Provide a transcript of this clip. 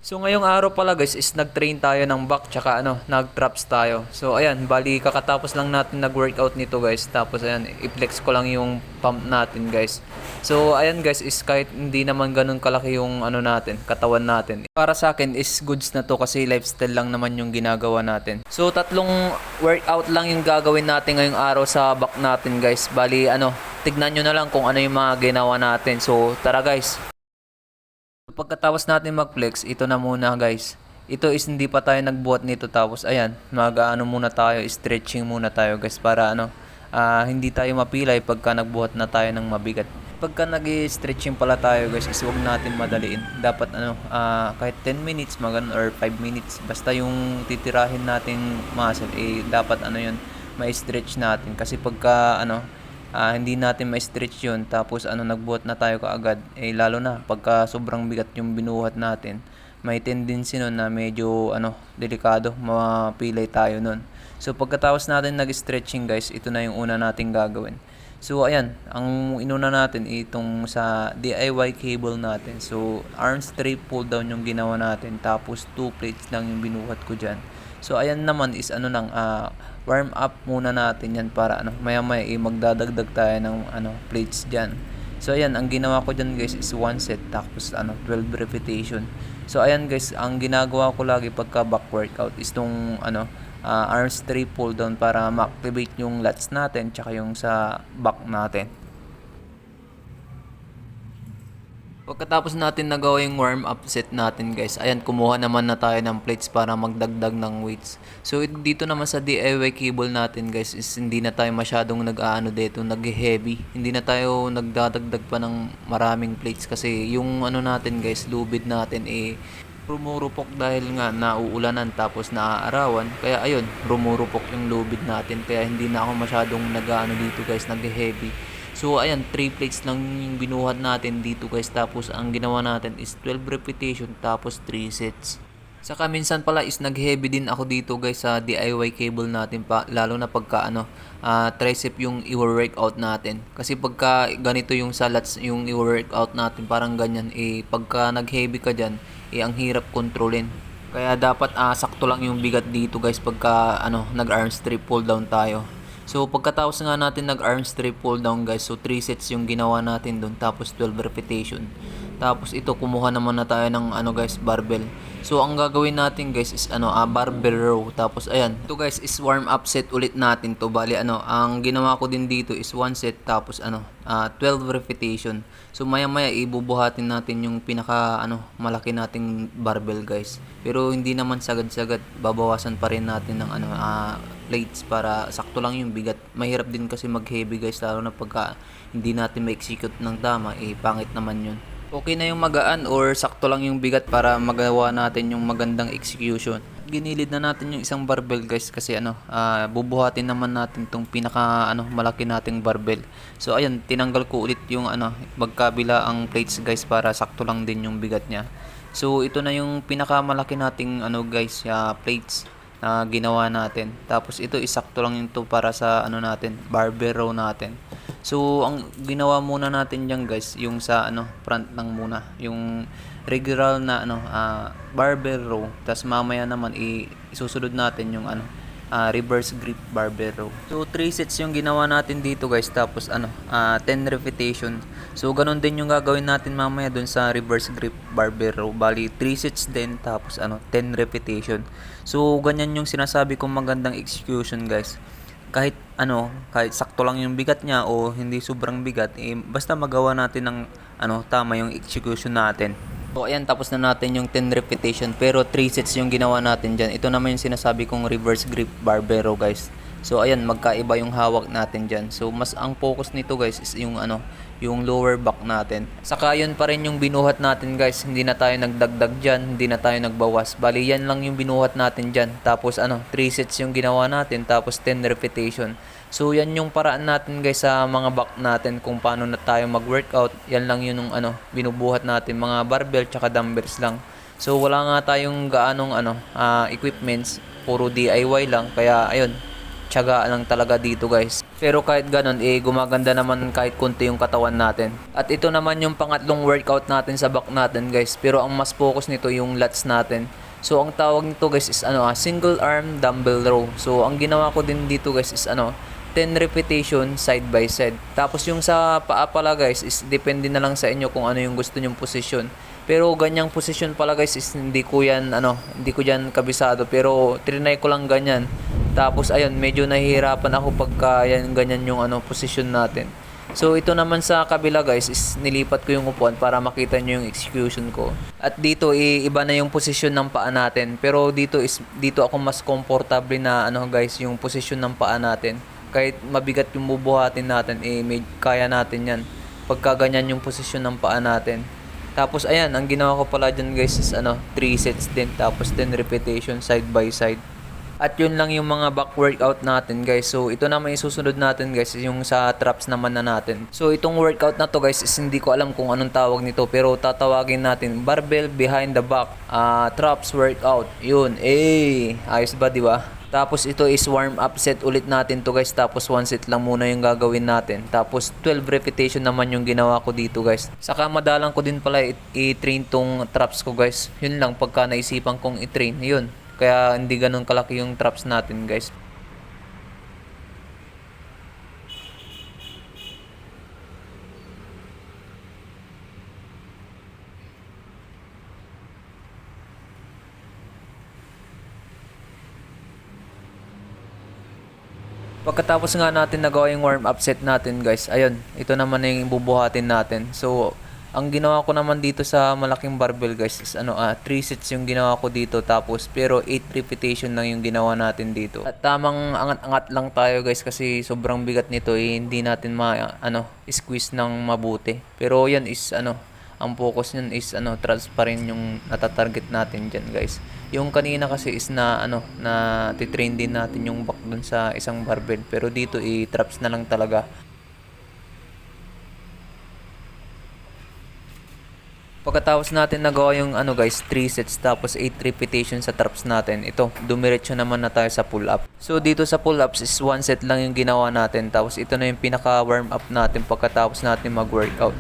So ngayong araw pala guys is nag-train tayo ng back tsaka nag-traps tayo. So ayan, bali kakatapos lang natin nag-workout nito guys. Tapos ayan, i-flex ko lang yung pump natin guys. So ayan guys is kahit hindi naman ganun kalaki yung natin, katawan natin. Para sa akin is goods na to kasi lifestyle lang naman yung ginagawa natin. So tatlong workout lang yung gagawin natin ngayong araw sa back natin guys. Bali tignan nyo na lang kung ano yung mga ginawa natin. So tara guys. Pagkatapos natin mag-flex, ito na muna guys. Ito is hindi pa tayo nagbuhat nito tapos ayan, muna tayo, stretching muna tayo guys para hindi tayo mapilay pagka nagbuhat na tayo ng mabigat. Pagka nag-stretching pala tayo guys, is huwag natin madaliin. Dapat kahit 10 minutes or 5 minutes, basta yung titirahin nating muscle dapat yun, ma-stretch natin kasi pagka hindi natin ma-stretch yun tapos nagbuhat na tayo kaagad lalo na pagka sobrang bigat yung binuhat natin, may tendency nun na medyo delikado mapilay tayo nun. So pagkatapos natin nag-stretching guys, ito na yung una nating gagawin. So ayan, ang inuna natin itong sa DIY cable natin. So arm straight pull down yung ginawa natin tapos 2 plates lang yung binuhat ko dyan. So ayan naman is warm up muna natin yan para maya maya magdadagdag tayo ng plates diyan. So ayan, ang ginawa ko diyan guys is 1 set tapos 12 repetition. So ayan guys, ang ginagawa ko lagi pagka back workout is tong arm straight pull down para ma-activate yung lats natin tsaka yung sa back natin. Pagkatapos natin nagawa yung warm up set natin guys, ayan kumuha naman na tayo ng plates para magdagdag ng weights. So dito naman sa DIY cable natin guys is hindi na tayo masyadong dito, nag-heavy. Hindi na tayo nagdadagdag pa ng maraming plates kasi yung natin guys, lubid natin rumurupok dahil nga nauulanan tapos naaarawan. Kaya ayun, rumurupok yung lubid natin kaya hindi na ako masyadong dito guys, nag-heavy. So ayan, 3 plates lang yung binuhat natin dito guys. Tapos ang ginawa natin is 12 repetition tapos 3 sets. Saka minsan pala is nag-heavy din ako dito guys sa DIY cable natin pa, lalo na pagka tricep yung i-workout natin. Kasi pagka ganito yung sa lats yung i-workout natin, parang ganyan pagka nag-heavy ka diyan, ang hirap kontrolin. Kaya dapat sakto lang yung bigat dito guys pagka nag-arm strip pull down tayo. So pagkatapos nga natin nag-arm strip pull down guys, so 3 sets yung ginawa natin doon tapos 12 repetition. Tapos ito kumuha naman na tayo ng guys, barbell. So ang gagawin natin guys is barbell row. Tapos ayan, ito guys is warm up set ulit natin to. Bali ang ginawa ko din dito is 1 set tapos 12 repetition. So maya maya ibubuhatin natin yung pinaka malaki nating barbell guys. Pero hindi naman sagad-sagad, babawasan pa rin natin ng plates para sakto lang yung bigat. Mahirap din kasi mag-heavy guys, lalo na pagka hindi natin ma-execute ng tama, pangit naman yun. Okay na yung magaan or sakto lang yung bigat para magawa natin yung magandang execution. Ginilid na natin yung isang barbell guys kasi bubuhatin naman natin tong pinaka malaki nating barbell. So ayan, tinanggal ko ulit yung magkabila ang plates guys para sakto lang din yung bigat niya. So ito na yung pinakamalaki nating guys, plates na ginawa natin. Tapos ito isakto lang ito para sa natin, barbell row natin. So ang ginawa muna natin diyan guys, yung sa front lang muna, yung regular na barbell row. Tapos mamaya naman isusunod natin yung reverse grip barbell row. So 3 sets yung ginawa natin dito guys, tapos 10 repetition. So ganun din yung gagawin natin mamaya dun sa reverse grip barbell row. Bali 3 sets din tapos 10 repetition. So ganyan yung sinasabi kong magandang execution guys. Kahit kahit sakto lang yung bigat niya o hindi sobrang bigat, basta magawa natin ng tama yung execution natin. So ayan, tapos na natin yung 10 repetition pero 3 sets yung ginawa natin dyan. Ito naman yung sinasabi kong reverse grip barbell row guys. So ayan, magkaiba yung hawak natin dyan. So mas ang focus nito guys is yung yung lower back natin. Saka yun pa rin yung binuhat natin guys. Hindi na tayo nagdagdag dyan, hindi na tayo nagbawas. Bali yan lang yung binuhat natin dyan. Tapos 3 sets yung ginawa natin tapos 10 repetition. So yan yung paraan natin guys sa mga back natin kung paano na tayo mag-workout. Yan lang yun yung binubuhat natin, mga barbell tsaka dumbbells lang. So wala nga tayong gaanong equipments, puro DIY lang. Kaya ayun, tiyaga lang talaga dito guys. Pero kahit ganun, gumaganda naman kahit konti yung katawan natin. At ito naman yung pangatlong workout natin sa back natin guys. Pero ang mas focus nito yung lats natin. So ang tawag nito guys is single arm dumbbell row. So ang ginawa ko din dito guys is 10 repetition side by side. Tapos yung sa paa pala guys is depende na lang sa inyo kung ano yung gusto nyong posisyon. Pero ganyang posisyon pala guys is hindi ko diyan kabisado, pero trinay ko lang ganyan. Tapos ayun, medyo nahihirapan ako pagka ganyan yung posisyon natin. So ito naman sa kabila guys is nilipat ko yung upuan para makita nyo yung execution ko. At dito iba na yung posisyon ng paa natin. Pero dito ako mas comfortable na guys yung posisyon ng paa natin. Kahit mabigat yung bubuhatin natin, kaya natin yan. Pagka ganyan yung posisyon ng paa natin. Tapos ayan, ang ginawa ko pala dyan guys is 3 sets din. Tapos 10 repetition side by side. At yun lang yung mga back workout natin guys. So ito naman isusunod natin guys is yung sa traps naman na natin. So itong workout na to guys is hindi ko alam kung anong tawag nito. Pero tatawagin natin barbell behind the back traps workout. Yun, ayos ba diba? Tapos ito is warm up set ulit natin to guys. Tapos 1 set lang muna yung gagawin natin. Tapos 12 repetition naman yung ginawa ko dito guys. Saka madalang ko din pala i-train tong traps ko guys. Yun lang pagka naisipan kong i-train. Yun. Kaya hindi ganun kalaki yung traps natin guys. Pagkatapos nga natin nagawa yung warm up set natin guys, ayun, ito naman na yung bubuhatin natin. So, ang ginawa ko naman dito sa malaking barbell guys is 3 sets yung ginawa ko dito, tapos pero 8 repetition lang yung ginawa natin dito. At tamang angat-angat lang tayo guys kasi sobrang bigat nito, hindi natin squeeze ng mabuti. Pero yan is ang focus niyan is traps pa rin yung natatarget natin diyan guys. Yung kanina kasi is na titrain din natin yung back dun sa isang barbell, pero dito traps na lang talaga. Pagkatapos natin nagawa yung guys 3 sets tapos 8 repetition sa traps natin, ito dumiretso naman na tayo sa pull up. So dito sa pull ups is 1 set lang yung ginawa natin, tapos ito na yung pinaka warm up natin pagkatapos natin mag workout.